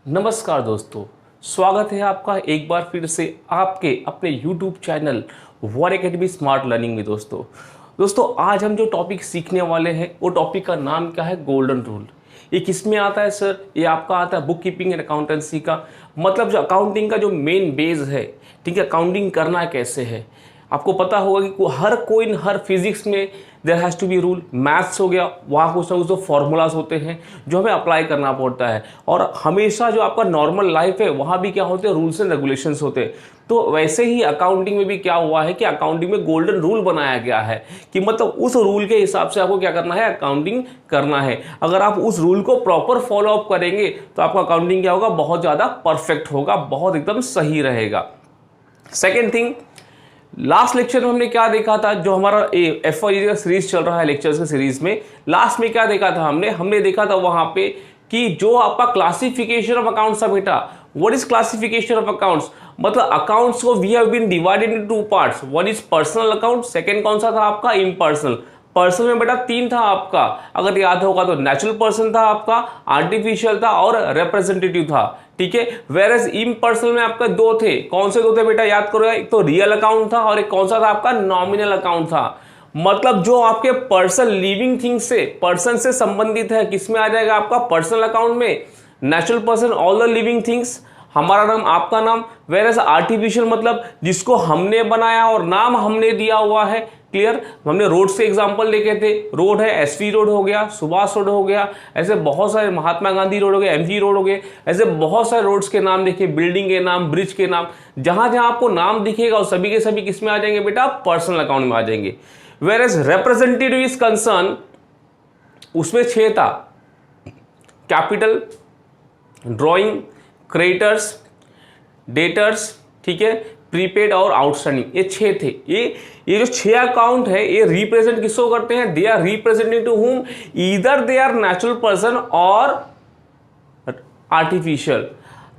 नमस्कार दोस्तों, स्वागत है आपका एक बार फिर से आपके अपने YouTube चैनल वर एकेडमी स्मार्ट लर्निंग में। दोस्तों आज हम जो टॉपिक सीखने वाले हैं वो टॉपिक का नाम क्या है? Golden rule. ये किस में आता है सर? ये आपका आता है बुक कीपिंग एंड अकाउंटेंसी का। मतलब जो अकाउंटिंग का जो मेन बेस है, ठीक है, अकाउंटिंग करना कैसे है। आपको पता होगा कि हर फिजिक्स में there has to be rule. Maths हो गया, वहाँ कुछ ना कुछ जो फॉर्मूलाज होते हैं जो हमें अप्लाई करना पड़ता है। और हमेशा जो आपका नॉर्मल लाइफ है वहाँ भी क्या होते हैं? रूल्स एंड रेगुलेशंस होते हैं। तो वैसे ही अकाउंटिंग में भी क्या हुआ है कि अकाउंटिंग में गोल्डन रूल बनाया गया है कि मतलब उस रूल के हिसाब से आपको क्या करना है? अकाउंटिंग करना है। अगर आप उस रूल को प्रॉपर फॉलो अप करेंगे तो आपका अकाउंटिंग क्या होगा? बहुत ज़्यादा परफेक्ट होगा, बहुत एकदम सही रहेगा। सेकेंड थिंग, लास्ट लेक्चर में हमने क्या देखा था? जो हमारा FYG का सीरीज चल रहा है, लेक्चर्स के सीरीज में लास्ट में क्या देखा था? हमने देखा था वहां पे कि जो आपका क्लासिफिकेशन ऑफ अकाउंट्स था बेटा। What is classification of accounts? मतलब अकाउंट्स को we have been divided into two parts. One is personal account, second कौन सा था आपका? इम्पर्सनल। पर्सनल में बेटा तीन था आपका, अगर याद होगा तो नेचुरल पर्सन था आपका, आर्टिफिशियल था और रिप्रेजेंटेटिव था, ठीक है। वेरएज इम्पर्सनल में आपका दो थे। कौन से दो थे बेटा? याद करो, एक तो रियल अकाउंट था और एक कौन सा था आपका? नॉमिनल अकाउंट था। मतलब जो आपके पर्सन लिविंग थिंग्स से, पर्सन से संबंधित है, किस में आ जाएगा आपका? पर्सनल अकाउंट में। Natural person all the living things, हमारा नाम आपका नाम। वेरएज आर्टिफिशियल मतलब जिसको हमने बनाया और नाम हमने दिया हुआ है। क्लियर? हमने रोड्स के एग्जांपल देखे थे। रोड है, SV रोड हो गया, सुभाष रोड हो गया, ऐसे बहुत सारे, महात्मा गांधी रोड हो गया, MG रोड हो गए, ऐसे बहुत सारे रोड्स के नाम देखे, बिल्डिंग के नाम, ब्रिज के नाम। जहां जहां आपको नाम दिखेगा और सभी के सभी किस में आ जाएंगे बेटा? पर्सनल अकाउंट में आ जाएंगे। वेरएज रिप्रेजेंटेटिव इज कंसर्न, उसमें 6 था। कैपिटल, ड्रॉइंग, क्रेडिटर्स, डेटर्स, ठीक है, प्रीपेड और आउटस्टैंडिंग, ये 6 थे। ये जो 6 अकाउंट है ये रिप्रेजेंट किसको करते हैं? They are representing to whom, either they are natural person और आर्टिफिशियल।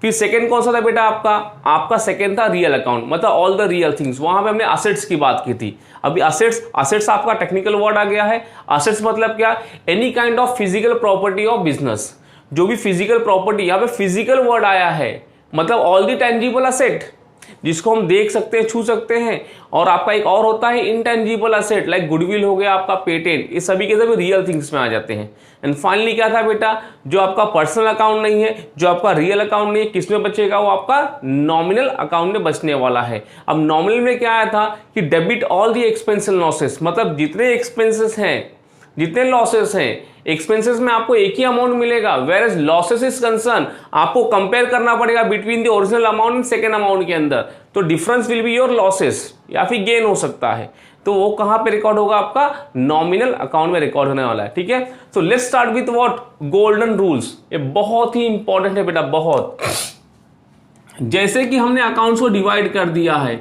फिर सेकंड कौन सा था बेटा आपका सेकंड था रियल अकाउंट, मतलब ऑल द रियल थिंग्स। वहां पे हमने असेट्स की बात की थी। अभी असेट्स आपका टेक्निकल वर्ड आ गया है। असेट्स मतलब क्या? Any kind of physical property of business. जो भी फिजिकल प्रॉपर्टी, यहाँ पे फिजिकल वर्ड आया है, मतलब ऑल द टेंजिबल असेट जिसको हम देख सकते हैं, छू सकते हैं। और आपका एक और होता है इनटेंजिबल असेट, लाइक गुडविल हो गया आपका, पेटेंट, ये सभी के सभी रियल थिंग्स में आ जाते हैं। एंड फाइनली क्या था बेटा? जो आपका पर्सनल अकाउंट नहीं है, जो आपका रियल अकाउंट नहीं है, किसमें बचेगा? वो आपका नॉमिनल अकाउंट में बचने वाला है। अब नॉमिनल में क्या आया था कि debit all the expense losses, मतलब जितने एक्सपेंसेस हैं, जितने लॉसेस हैं, एक्सपेंसेस में आपको एक ही अमाउंट मिलेगा। Whereas losses is concern, आपको कंपेयर करना पड़ेगा between the original amount and second amount के अंदर। तो difference will be your losses या फिर गेन हो सकता है। तो वो कहां पे रिकॉर्ड होगा? आपका नॉमिनल अकाउंट में रिकॉर्ड होने वाला है, ठीक है। तो let's start with what? Golden rules. ये बहुत ही इंपॉर्टेंट है बेटा, बहुत। जैसे कि हमने अकाउंट्स को डिवाइड कर दिया है।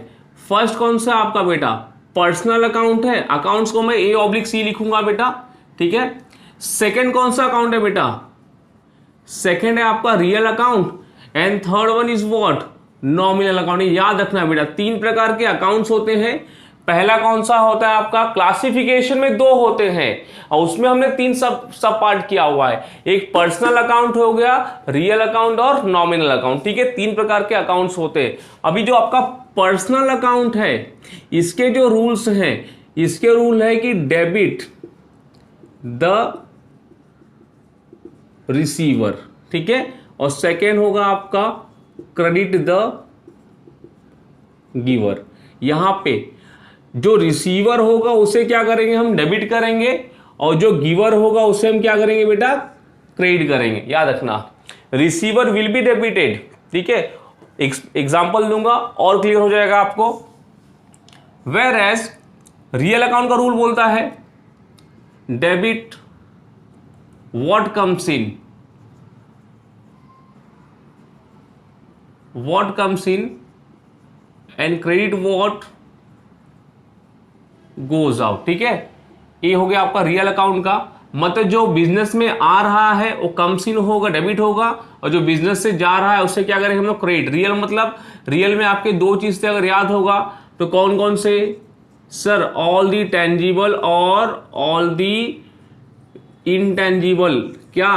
फर्स्ट कौन सा आपका बेटा? पर्सनल अकाउंट है। अकाउंट्स को मैं A/C लिखूंगा बेटा, ठीक है। सेकंड कौन सा अकाउंट है बेटा? सेकंड है आपका real account. And third one is what? Nominal account. याद रखना बेटा, 3 प्रकार के अकाउंट्स होते हैं। पहला कौन सा होता है आपका? क्लासिफिकेशन में 2 होते हैं और उसमें हमने 3 सब पार्ट किया हुआ है। एक पर्सनल अकाउंट हो गया, रियल अकाउंट और नॉमिनल अकाउंट, ठीक है। 3 प्रकार के अकाउंट्स होते हैं। अभी जो आपका पर्सनल अकाउंट है, इसके जो रूल्स हैं, इसके रूल है कि डेबिट द रिसीवर, ठीक है। और सेकेंड होगा आपका क्रेडिट द गिवर। यहां पे जो रिसीवर होगा उसे क्या करेंगे? हम डेबिट करेंगे और जो गिवर होगा उसे हम क्या करेंगे बेटा? क्रेडिट करेंगे। याद रखना, रिसीवर विल बी डेबिटेड, ठीक है। एग्जांपल दूंगा और क्लियर हो जाएगा आपको। वेयर एज रियल अकाउंट का रूल बोलता है debit what comes in and credit what goes out, ठीक है। ये हो गया आपका रियल अकाउंट का। मतलब जो बिजनेस में आ रहा है वो कम्स इन होगा, डेबिट होगा, और जो बिजनेस से जा रहा है उससे क्या करेंगे हम लोग? क्रेडिट। रियल मतलब रियल में आपके 2 चीज थे, अगर याद होगा तो कौन कौन से सर? ऑल दी टेंजिबल और ऑल दी इनटेंजिबल क्या?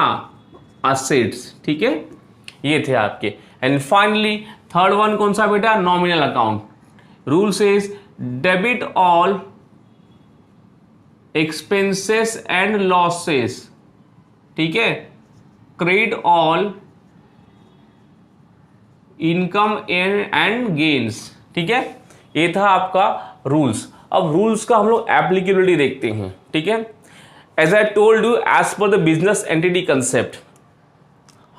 असेट्स, ठीक है। ये थे आपके। एंड फाइनली थर्ड वन कौन सा बेटा, nominal account. Rule says debit all expenses and losses, ठीक है, credit all income and gains, ठीक है। ये था आपका रूल्स। अब रूल्स का हम लोग एप्लीकेबिलिटी देखते हैं, ठीक है। As I told you, as per the business entity concept,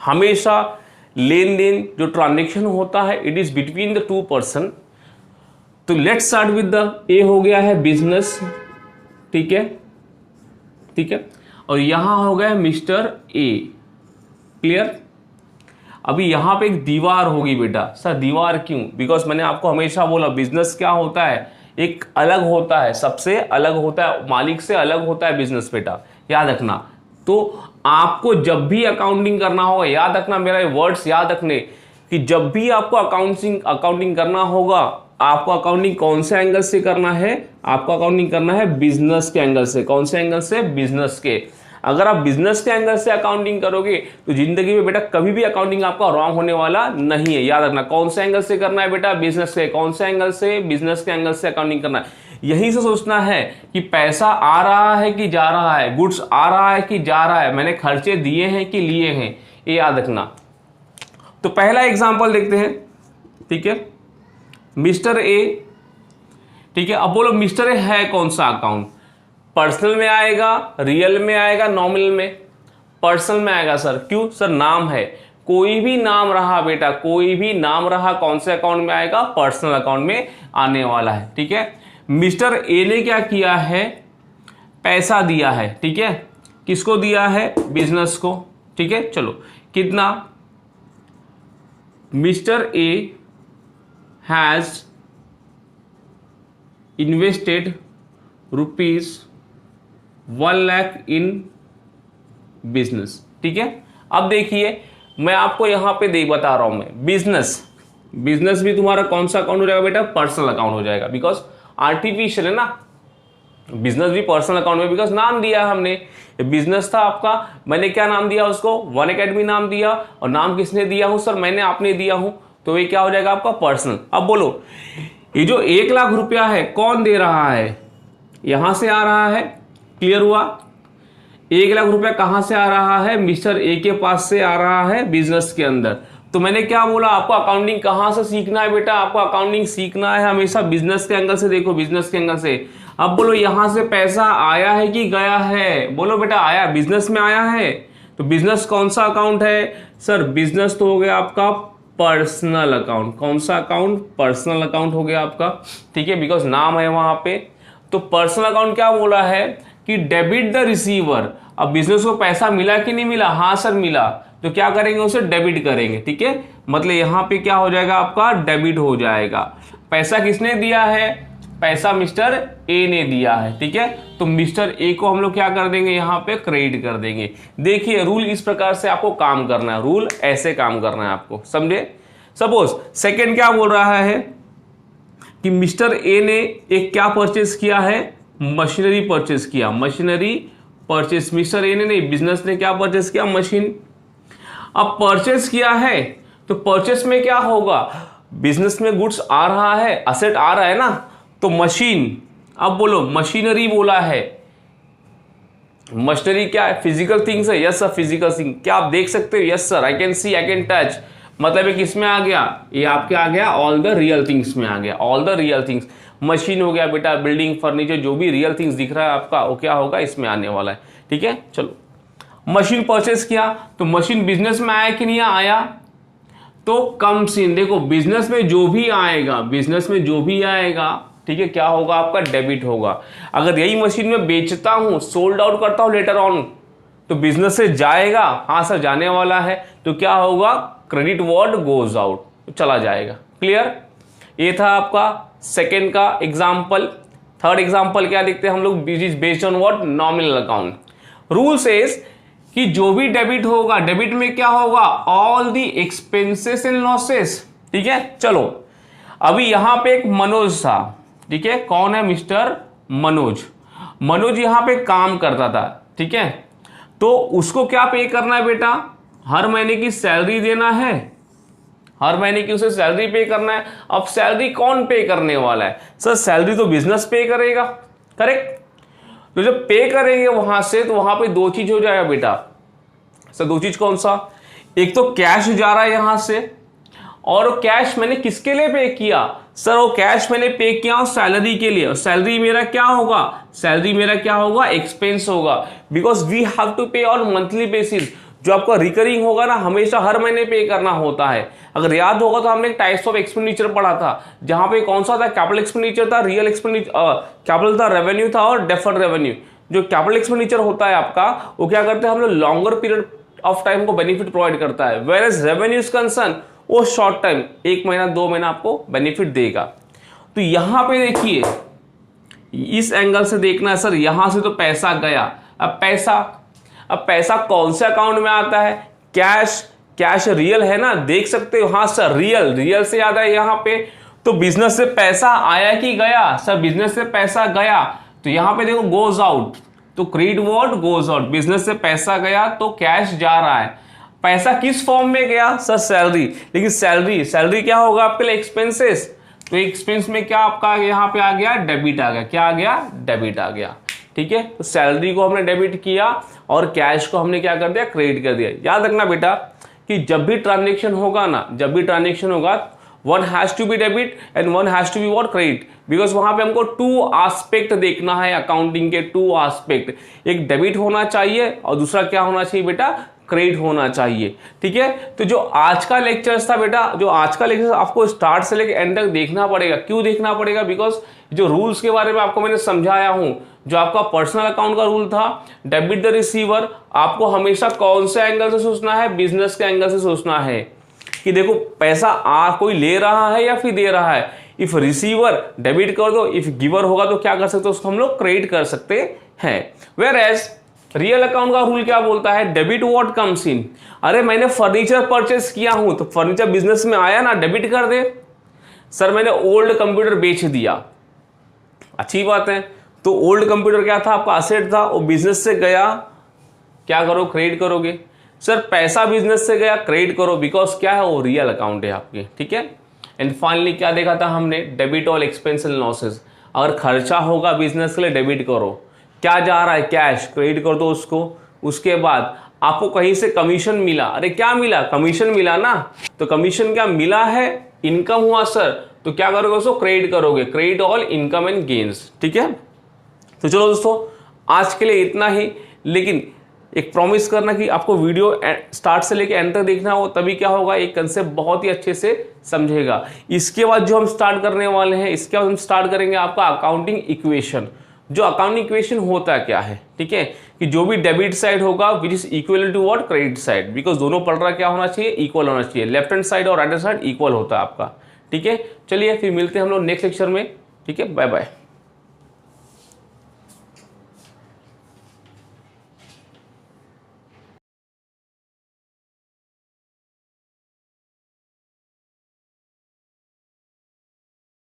हमेशा लेन देन जो ट्रांजेक्शन होता है it is between the two person. तो let's start with the A हो गया है बिजनेस, ठीक है, ठीक है, और यहां हो गया मिस्टर ए, क्लियर। अभी यहां पे एक दीवार होगी बेटा। सर दीवार क्यों? बिकॉज मैंने आपको हमेशा बोला बिजनेस क्या होता है, एक अलग होता है, सबसे अलग होता है, मालिक से अलग होता है बिजनेस बेटा, याद रखना। तो आपको जब भी अकाउंटिंग करना होगा, याद रखना, मेरा वर्ड्स याद रखने कि जब भी आपको अकाउंटिंग करना होगा, आपको अकाउंटिंग कौन से एंगल से करना है, आपको अकाउंटिंग करना है बिजनेस के एंगल से। कौन से एंगल से? बिजनेस के। अगर आप बिजनेस के एंगल से अकाउंटिंग करोगे तो जिंदगी में बेटा कभी भी अकाउंटिंग आपका रॉन्ग होने वाला नहीं है, याद रखना। कौन से एंगल से करना है बेटा? बिजनेस से। कौन से एंगल से? बिजनेस के एंगल से अकाउंटिंग करना है। यहीं से सोचना है कि पैसा आ रहा है कि जा रहा है, गुड्स आ रहा है कि जा रहा है, मैंने खर्चे दिए हैं कि लिए हैं, ये याद रखना। तो पहला एग्जाम्पल देखते हैं, ठीक है, मिस्टर ए, ठीक है। अब बोलो मिस्टर ए है कौन सा अकाउंट? पर्सनल में आएगा, रियल में आएगा, नॉमिनल में? पर्सनल में आएगा सर। क्यों? सर नाम है, कोई भी नाम रहा बेटा, कोई भी नाम रहा कौन से अकाउंट में आएगा? पर्सनल अकाउंट में आने वाला है, ठीक है। मिस्टर ए ने क्या किया है? पैसा दिया है, ठीक है। किसको दिया है? बिजनेस को, ठीक है। चलो कितना? Mister A has invested ₹1 lakh in business, ठीक है। अब देखिए मैं आपको यहां पे बता रहा हूं, मैं बिजनेस भी तुम्हारा कौन सा अकाउंट हो जाएगा बेटा? पर्सनल अकाउंट हो जाएगा। बिकॉज आर्टिफिशियल है ना, बिजनेस भी पर्सनल अकाउंट में, बिकॉज नाम दिया हमने, बिजनेस था आपका, मैंने क्या नाम दिया उसको? वन एकेडमी नाम दिया। और नाम किसने दिया हूं सर? मैंने, आपने दिया हूं, तो ये क्या हो जाएगा आपका? पर्सनल। अब बोलो ये जो 1 लाख रुपया है कौन दे रहा है? यहां से आ रहा है, क्लियर हुआ? 1 लाख रुपया कहां से आ रहा है? मिस्टर ए के पास से आ रहा है बिजनेस के अंदर। तो मैंने क्या बोला, आपको अकाउंटिंग कहां से सीखना है बेटा? आपको अकाउंटिंग सीखना है हमेशा बिजनेस के एंगल से। देखो बिजनेस के एंगल से। अब बोलो यहां से पैसा आया है कि गया है? बोलो बेटा आया, बिजनेस में आया है। तो बिजनेस कौन सा अकाउंट है सर? बिजनेस तो हो गया आपका पर्सनल अकाउंट। कौन सा अकाउंट? पर्सनल अकाउंट हो गया आपका, ठीक है, बिकॉज नाम है वहां पे। तो पर्सनल अकाउंट क्या बोला है कि डेबिट द रिसीवर। अब बिजनेस को पैसा मिला कि नहीं मिला? हाँ सर मिला। तो क्या करेंगे? उसे डेबिट करेंगे, ठीक है। मतलब यहां पे क्या हो जाएगा आपका? डेबिट हो जाएगा। पैसा किसने दिया है? पैसा मिस्टर ए ने दिया है, ठीक है। तो मिस्टर ए को हम लोग क्या कर देंगे? यहां पे क्रेडिट कर देंगे। देखिए रूल इस प्रकार से आपको काम करना है, रूल ऐसे काम करना है आपको, समझे। सपोज सेकेंड क्या बोल रहा है कि मिस्टर ए ने एक क्या परचेस किया है? मशीनरी परचेस किया। मशीनरी परचेस मिस्टर ए ने नहीं, बिजनेस ने क्या परचेस किया? मशीन। अब परचेस किया है तो परचेस में क्या होगा? बिजनेस में गुड्स आ रहा है, असेट आ रहा है ना, तो मशीन। अब बोलो मशीनरी बोला है, मशीनरी क्या है? फिजिकल थिंग्स है। Yes sir physical thing. क्या आप देख सकते हो? Yes sir I can see, I can touch. मतलब ये किस में आ गया? ये आपके आ गया ऑल द रियल थिंग्स में आ गया। All the real things machine हो गया बेटा, बिल्डिंग फर्नीचर जो भी रियल थिंग्स दिख रहा है आपका वो क्या होगा? इसमें आने वाला है, ठीक है। चलो मशीन परचेस किया तो मशीन बिजनेस में आया कि नहीं आया? तो कम सीन। देखो बिजनेस में जो भी आएगा, बिजनेस में जो भी आएगा, ठीक है, क्या होगा आपका? डेबिट होगा। अगर यही मशीन में बेचता हूं, सोल्ड आउट करता हूं लेटर ऑन, तो बिजनेस से जाएगा, हाँ सर जाने वाला है, तो क्या होगा? क्रेडिट वर्ड गोज आउट, तो चला जाएगा। क्लियर? ये था आपका सेकेंड का एग्जाम्पल। थर्ड एग्जाम्पल क्या देखते हैं हम लोग? Based on what? Nominal account. Rule says कि जो भी डेबिट होगा, डेबिट में क्या होगा? All the expenses and losses, ठीक है। चलो अभी यहां पे एक मनोज था, ठीक है। कौन है? मिस्टर मनोज। मनोज यहां पे काम करता था, ठीक है। तो उसको क्या पे करना है बेटा? हर महीने की सैलरी देना है, हर महीने की उसे सैलरी पे करना है। अब सैलरी कौन पे करने वाला है? सर सैलरी तो बिजनेस पे करेगा, करेक्ट। तो जब पे करेंगे वहां से, तो वहां पे दो चीज हो जाएगा बेटा। सर दो चीज कौन सा? एक तो कैश जा रहा है यहां से, और कैश मैंने किसके लिए पे किया? सर वो कैश मैंने पे किया सैलरी के लिए। सैलरी मेरा क्या होगा? सैलरी मेरा क्या होगा? एक्सपेंस होगा, बिकॉज वी हैव टू पे ऑन मंथली बेसिस। जो आपका रिकरिंग होगा ना, हमेशा हर महीने पे करना होता है। अगर याद होगा तो हमने टाइप्स ऑफ एक्सपेंडिचर पढ़ा था, जहां पे कौन सा था? कैपिटल एक्सपेंडिचर था, रियल एक्सपेंडिचर, कैपिटल था, रेवेन्यू था, और डेफर्ड रेवेन्यू। जो कैपिटल एक्सपेंडिचर होता है आपका, वो क्या करते हैं हम लोग? लॉन्गर पीरियड ऑफ टाइम को बेनिफिट प्रोवाइड करता है। Whereas revenue is concern, वो शॉर्ट टाइम, 1 महीना 2 महीना आपको बेनिफिट देगा। तो यहां पे देखिए, इस एंगल से देखना है सर, यहां से तो पैसा गया। अब पैसा कौन से अकाउंट में आता है? कैश। कैश रियल है ना, देख सकते हो। हाँ सर रियल से आता है यहाँ पे। तो बिजनेस से पैसा आया कि गया? सर बिजनेस से पैसा गया, तो यहां पे देखो गोज आउट, तो credit what? Goes out. Business से पैसा गया तो कैश जा रहा है। पैसा किस फॉर्म में गया? Sir salary. लेकिन सैलरी क्या होगा आपके लिए? एक्सपेंसेस। तो एक्सपेंस में क्या आपका यहाँ पे आ गया? डेबिट आ गया। क्या आ गया? डेबिट आ गया। ठीक है, तो सैलरी को हमने डेबिट किया और कैश को हमने क्या कर दिया? क्रेडिट कर दिया। याद रखना बेटा कि जब भी ट्रांजेक्शन होगा ना, जब भी ट्रांजेक्शन होगा, one has to be debit and one has to be what? Credit. Because वहां पे हमको 2 एस्पेक्ट देखना है, अकाउंटिंग के 2 एस्पेक्ट। एक डेबिट होना चाहिए और दूसरा क्या होना चाहिए बेटा? क्रेडिट होना चाहिए। ठीक है, तो जो आज का लेक्चर था बेटा, जो आज का लेक्चर आपको स्टार्ट से लेकर एंड तक देखना पड़ेगा। क्यों देखना पड़ेगा? बिकॉज जो रूल्स के बारे में आपको मैंने समझाया हूं, जो आपका पर्सनल अकाउंट का रूल था, डेबिट द रिसीवर, आपको हमेशा कौन से एंगल से सोचना है? बिजनेस के एंगल से सोचना है कि देखो पैसा कोई ले रहा है या फिर दे रहा है। इफ रिसीवर डेबिट कर दो, इफ गिवर होगा तो क्या कर सकते हो? उसको हम लोग क्रेडिट कर सकते हैं। वेयर एज रियल अकाउंट का रूल क्या बोलता है? Debit what comes in. अरे मैंने फर्नीचर परचेस किया हूं, तो फर्नीचर बिजनेस में आया ना, डेबिट कर दे। सर मैंने ओल्ड कंप्यूटर बेच दिया, अच्छी बात है। तो ओल्ड कंप्यूटर क्या था? आपका असेट था, वो बिजनेस से गया, क्या करो? क्रेडिट करोगे। सर पैसा बिजनेस से गया, क्रेडिट करो, बिकॉज क्या है? वो रियल अकाउंट है आपके। ठीक है, एंड फाइनली क्या देखा था हमने? Debit all expense and losses. अगर खर्चा होगा बिजनेस के लिए, डेबिट करो। क्या जा रहा है? कैश, क्रेडिट कर दो उसको। उसके बाद आपको कहीं से कमीशन मिला, अरे क्या मिला? कमीशन मिला ना, तो कमीशन क्या मिला है? इनकम हुआ सर, तो क्या करोगे? उसको क्रेडिट करोगे। Credit all income and gains. ठीक है, तो चलो दोस्तों आज के लिए इतना ही। लेकिन एक प्रॉमिस करना कि आपको वीडियो स्टार्ट से लेकर एंड तक देखना हो, तभी क्या होगा? एक कंसेप्ट बहुत ही अच्छे से समझेगा। इसके बाद जो हम स्टार्ट करने वाले हैं, इसके बाद हम स्टार्ट करेंगे आपका अकाउंटिंग इक्वेशन। जो अकाउंटिंग इक्वेशन होता क्या है? ठीक है, कि जो भी डेबिट साइड होगा which is equal to what? Credit side. Because दोनों पढ़ रहा क्या होना चाहिए? इक्वल होना चाहिए। लेफ्ट हैंड साइड और राइट हैंड साइड इक्वल होता है आपका। ठीक है, चलिए फिर मिलते हैं हम लोग नेक्स्ट लेक्चर में। ठीक है, बाय बाय।